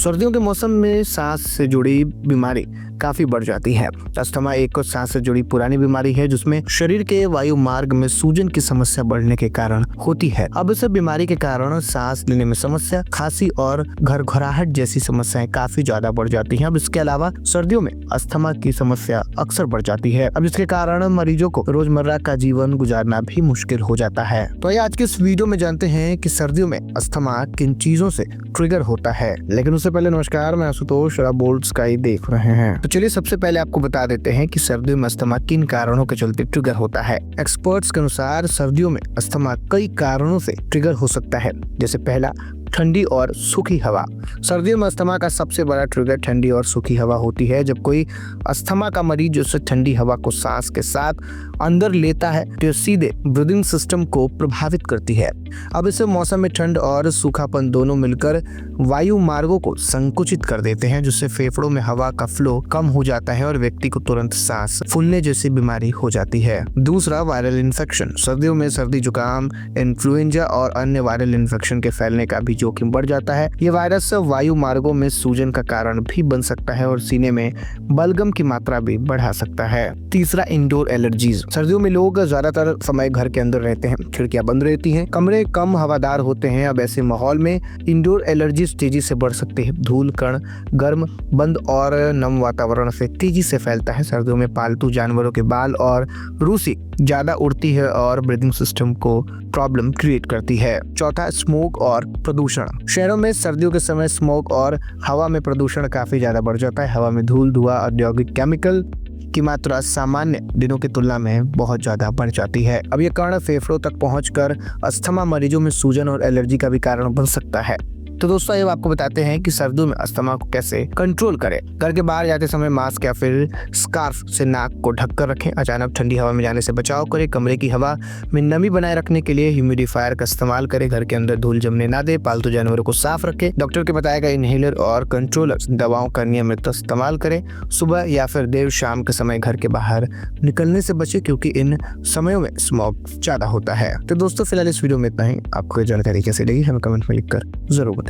सर्दियों के मौसम में सांस से जुड़ी बीमारी काफी बढ़ जाती है। अस्थमा एक सांस से जुड़ी पुरानी बीमारी है जिसमें शरीर के वायु मार्ग में सूजन की समस्या बढ़ने के कारण होती है। अब इस बीमारी के कारण सांस लेने में समस्या, खांसी और घरघराहट जैसी समस्याएं काफी ज्यादा बढ़ जाती हैं। अब इसके अलावा सर्दियों में अस्थमा की समस्या अक्सर बढ़ जाती है। अब इसके कारण मरीजों को रोजमर्रा का जीवन गुजारना भी मुश्किल हो जाता है। तो ये आज के इस वीडियो में जानते हैं कि सर्दियों में अस्थमा किन चीजों से ट्रिगर होता है। लेकिन उससे पहले नमस्कार, मैं आशुतोष, आप बोल्ड स्काई देख रहे हैं। तो चलिए सबसे पहले आपको बता देते हैं कि सर्दियों में अस्थमा किन कारणों के चलते ट्रिगर होता है। एक्सपर्ट्स के अनुसार सर्दियों में अस्थमा कई कारणों से ट्रिगर हो सकता है। जैसे पहला, ठंडी और सूखी हवा। सर्दियों में अस्थमा का सबसे बड़ा ट्रिगर ठंडी और सूखी हवा होती है। जब कोई अस्थमा का मरीज उस ठंडी हवा को सांस के साथ अंदर लेता है तो सीधे ब्रीदिंग सिस्टम को प्रभावित करती है। अब इस मौसम में ठंड और सूखापन दोनों मिलकर वायु मार्गों को संकुचित कर देते हैं, जिससे फेफड़ों में हवा का फ्लो कम हो जाता है और व्यक्ति को तुरंत सांस फूलने जैसी बीमारी हो जाती है। दूसरा, वायरल इन्फेक्शन। सर्दियों में सर्दी, जुकाम, इन्फ्लुएंजा और अन्य वायरल इन्फेक्शन के फैलने का भी जोखिम बढ़ जाता है। ये वायरस वायु मार्गों में सूजन का कारण भी बन सकता है और सीने में बलगम की मात्रा भी बढ़ा सकता है। तीसरा, इंडोर एलर्जीज। सर्दियों में लोग ज्यादातर समय घर के अंदर रहते हैं, खिड़कियां बंद रहती हैं, कमरे कम हवादार होते हैं। अब ऐसे माहौल में इंडोर एलर्जीज तेजी से बढ़ सकते हैं। धूल कण गर्म, बंद और नम वातावरण से तेजी से फैलता है। सर्दियों में पालतू जानवरों के बाल और रूसी ज्यादा उड़ती है और ब्रीदिंग सिस्टम को प्रॉब्लम क्रिएट करती है। चौथा, स्मोक और प्रदूषण। शहरों में सर्दियों के समय स्मोक और हवा में प्रदूषण काफी ज्यादा बढ़ जाता है। हवा में धूल, धुआं, औद्योगिक केमिकल की मात्रा सामान्य दिनों की तुलना में बहुत ज्यादा बढ़ जाती है। अब ये कण फेफड़ों तक पहुंचकर अस्थमा मरीजों में सूजन और एलर्जी का भी कारण बन सकता है। तो दोस्तों, ये आपको बताते हैं कि सर्दियों में अस्थमा को कैसे कंट्रोल करें। घर के बाहर जाते समय मास्क या फिर स्कार्फ से नाक को ढककर रखें। अचानक ठंडी हवा में जाने से बचाव करें। कमरे की हवा में नमी बनाए रखने के लिए ह्यूमिडिफायर का इस्तेमाल करें। घर के अंदर धूल जमने ना दे। पालतू जानवरों को साफ रखें। डॉक्टर के बताए गए इनहेलर और कंट्रोलर दवाओं का नियमित इस्तेमाल करें। सुबह या फिर देर शाम के समय घर के बाहर निकलने से बचें, क्योंकि इन समयों में स्मॉग ज्यादा होता है। तो दोस्तों, फिलहाल इस वीडियो में इतना ही। आपको जानकारी कैसे लगी हमें कमेंट में लिखकर जरूर बताइएगा।